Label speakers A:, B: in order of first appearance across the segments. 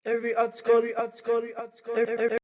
A: Every at school, at school, at school, every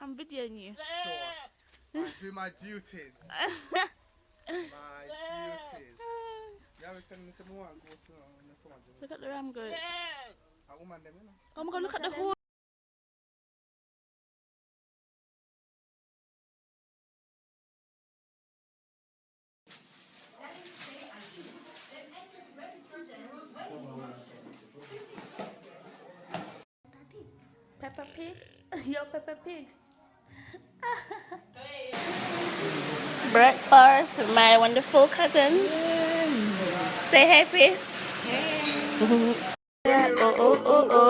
B: I'm videoing you.
C: Sure. I do my duties. My duties. You always telling me something more.
B: Look at the ram goats.
C: A woman them, you know.
B: Oh my god, look at the horse. Peppa Pig? Yo, Peppa Pig. Breakfast with my wonderful cousins. Say hey, Pig. Yeah, oh, oh, oh, oh.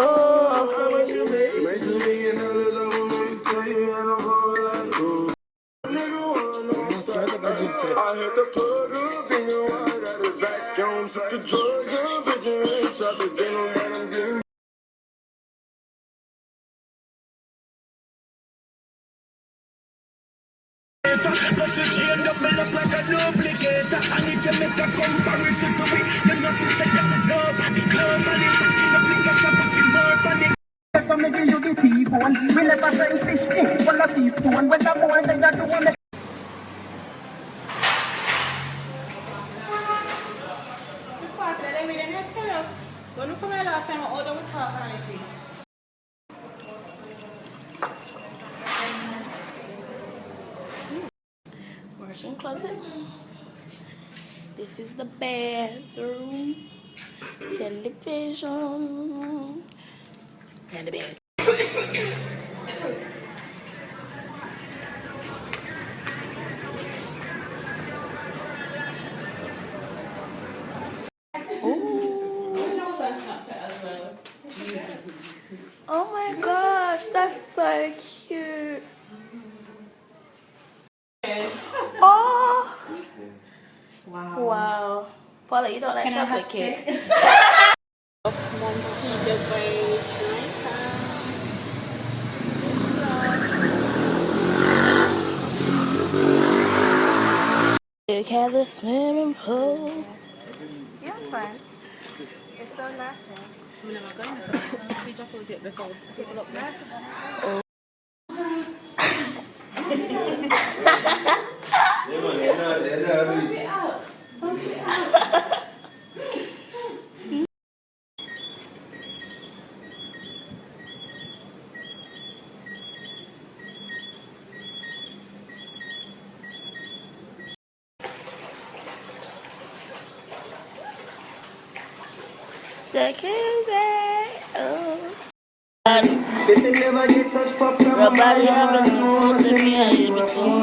D: I had to put up in the water out of vacuum, suck the drugs up, bitch, and rich up the denim that I'm getting. Plus you chain up and up like a duplicator. And if you make a comparison to me, you know she say that nobody globally stacking up like a shop of the road panic. So me give you the T-bone. We never send fish in, well I see stone. When the boy they got the one.
B: Working closet. This is the bathroom. Television. And the bed. Oh my gosh, that's so cute. Oh! Wow. Paula, you don't like chocolate cake? Look at the swimming pool. Yeah, it's fine. It's so nice. Jacuzzi. Oh. Nobody ever knows that me and you between.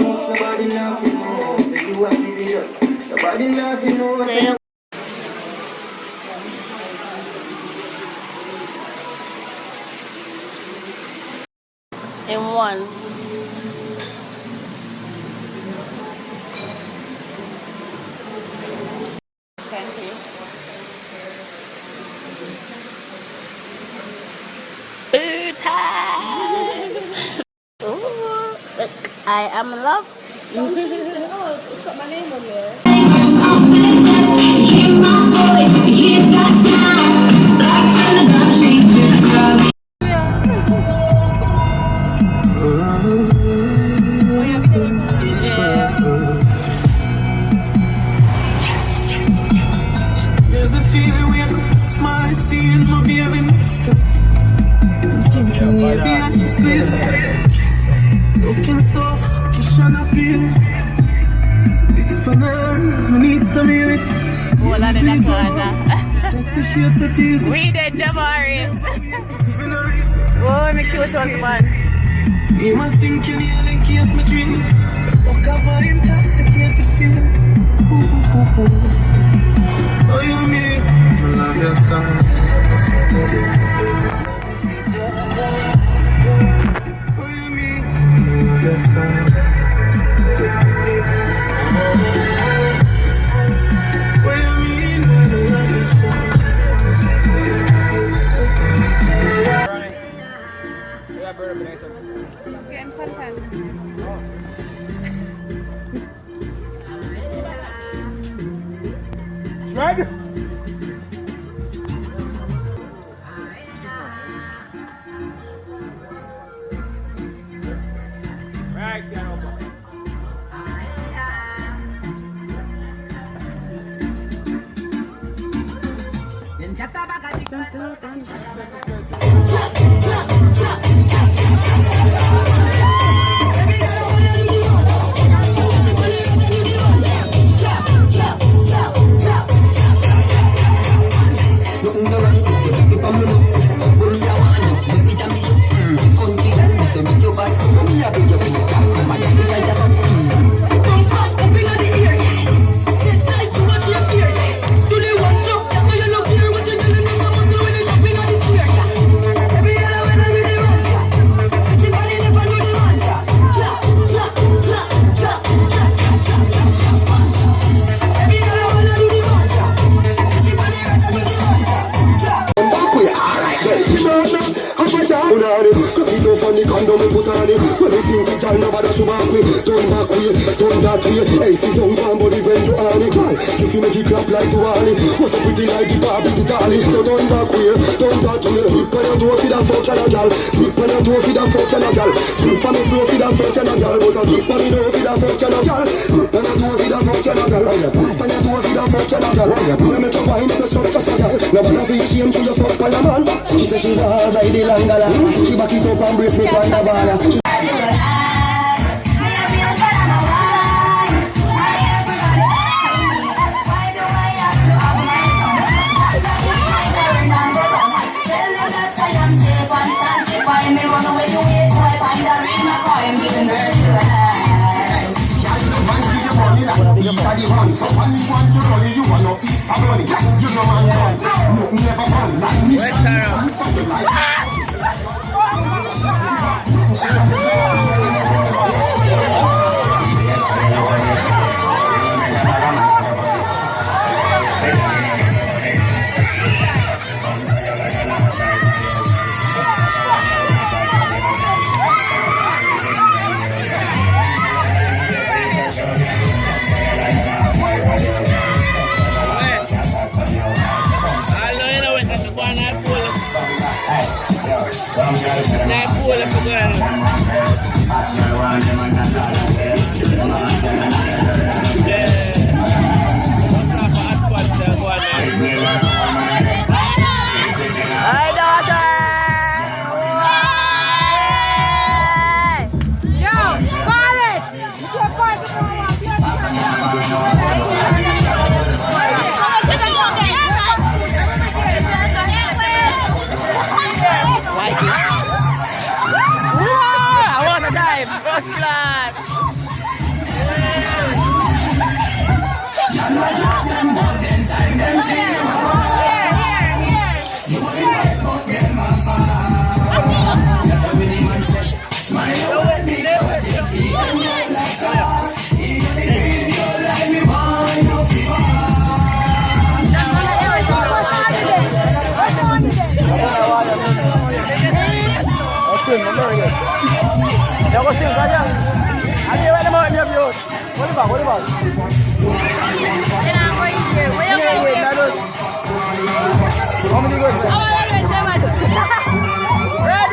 B: In one. Thank you. Food time! Ooh, look, I am in love.
E: It's got my name on there.
D: There's a feeling where I could smile, seeing my baby next to me. Thinking maybe I should squeeze it. Looking so fuckish and appealing. This is for nerves, we need some healing.
B: Hold on in the corner.
D: Sexy shapes are teasing.
B: Read it, Jamari. Oh, my cute husband.
D: Me must think you need in case my dream. Fuck up my intoxicated feeling. Oh, you mean? I love your song. Oh, you mean? I love your song. What you mean? I love your song.
E: Getting suntan.
C: Ready? Right, get over.
F: Turn back way, turn that way. Hey, sit down, body when you are the guy. If you make it clap like Wally, what's up pretty like the Barbie to Dolly? So don't back here, don't back here. Whip on your toe for that fuck and a gal. Whip on your toe for that fuck and a gal. Strip for me slow for that fuck and a gal. Was a kiss for me no for that fuck and a gal. Whip on your toe for that fuck and a gal. Whip on your toe for that fuck and a gal. You make a wine and a shot just a gal. Now wanna feel shame to your fuck by a man. She say she want ride the Langala. She back it up and brace me by the bar. So when you want to run, you want to eat some money. You know man done. No, never run like me. Something like What about? How many goes there? Red!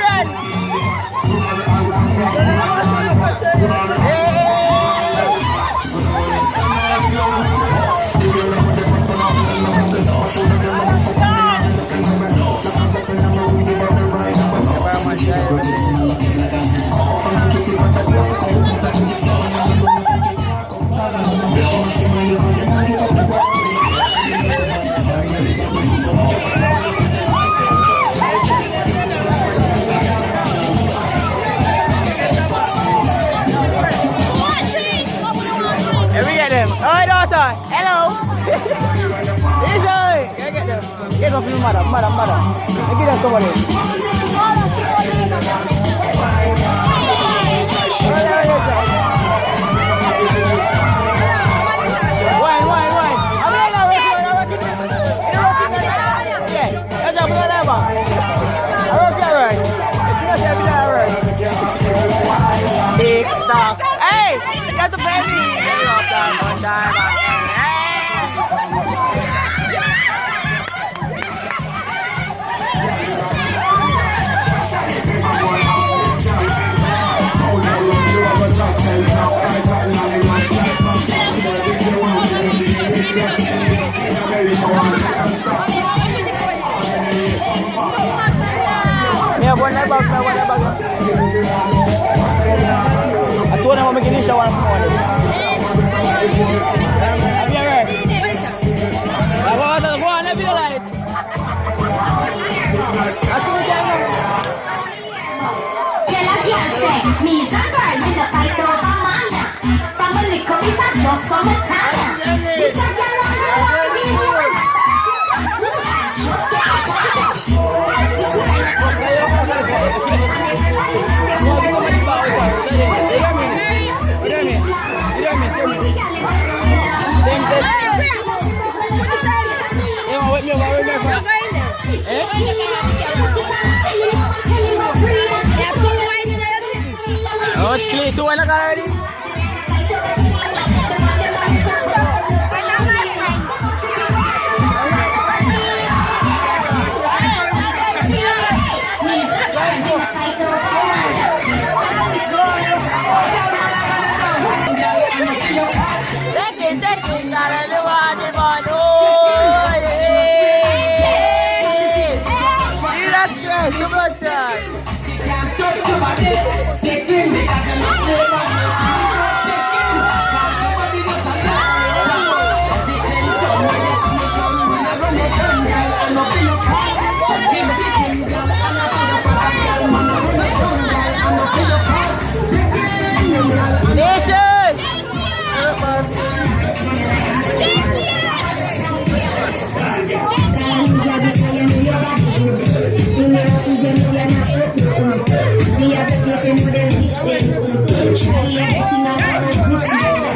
F: Get off your mother. Get us over there. Big stuff. Hey, you got the baby. Don't die. Buena baga. Atuh nama begini sawan semua ni. Abi apa? Bawa kata gua nak bila lain. Aku jangan. Kela kiasi, me and girl in a fight over mana. From a little bit of just some time. This a girl on the one we want. Just get Itu enak kali ini.
G: you know you're not certain. We have the place and know them wish them. Try everything I want with you.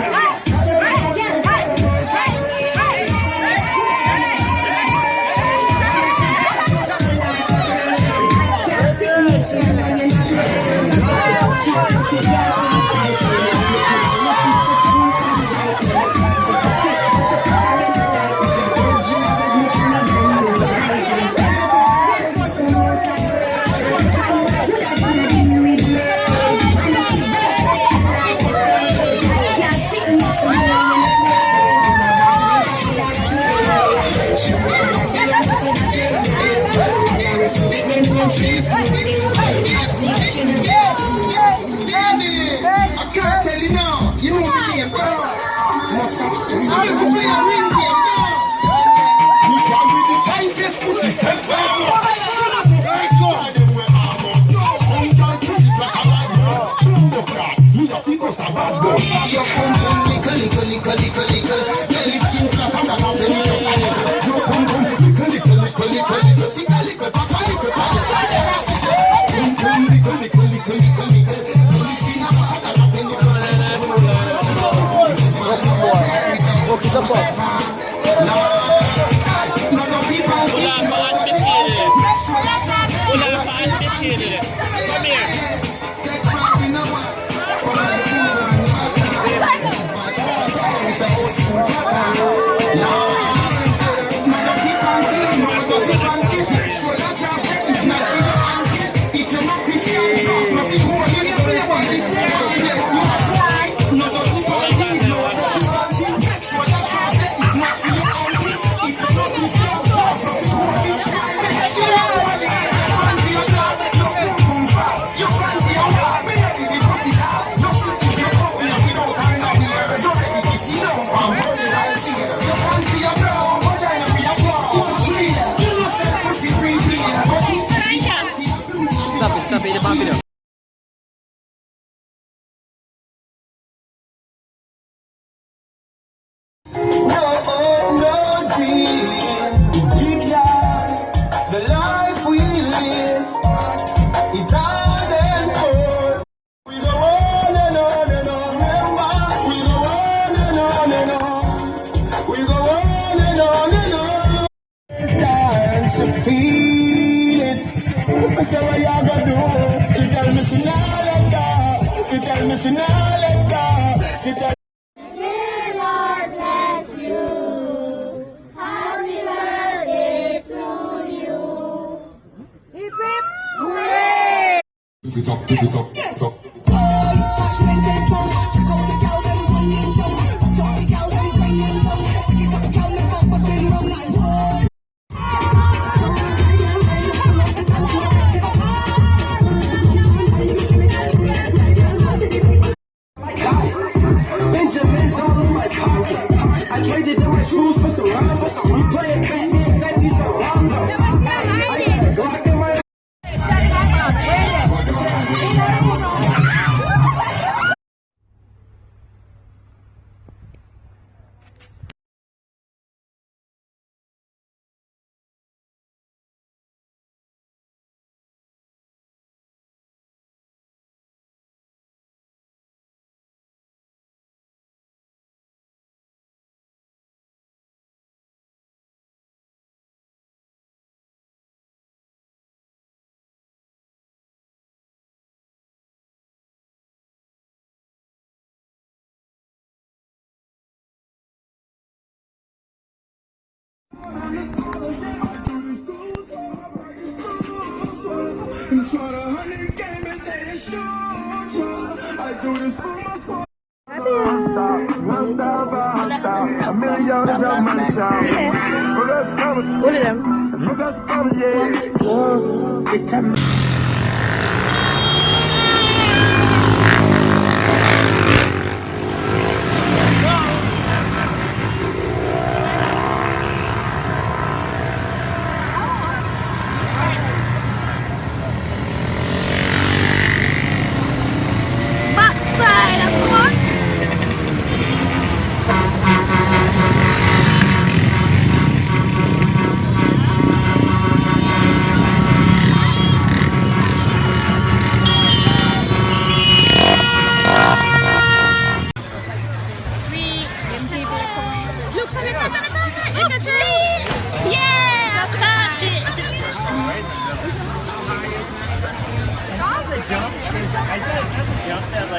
B: All of them.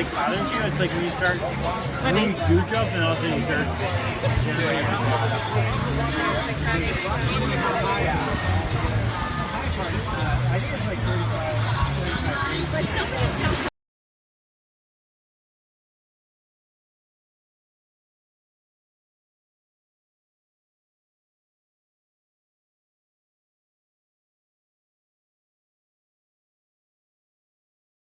H: like bothering you? It's like when you start, when you do jump and all of a sudden you start.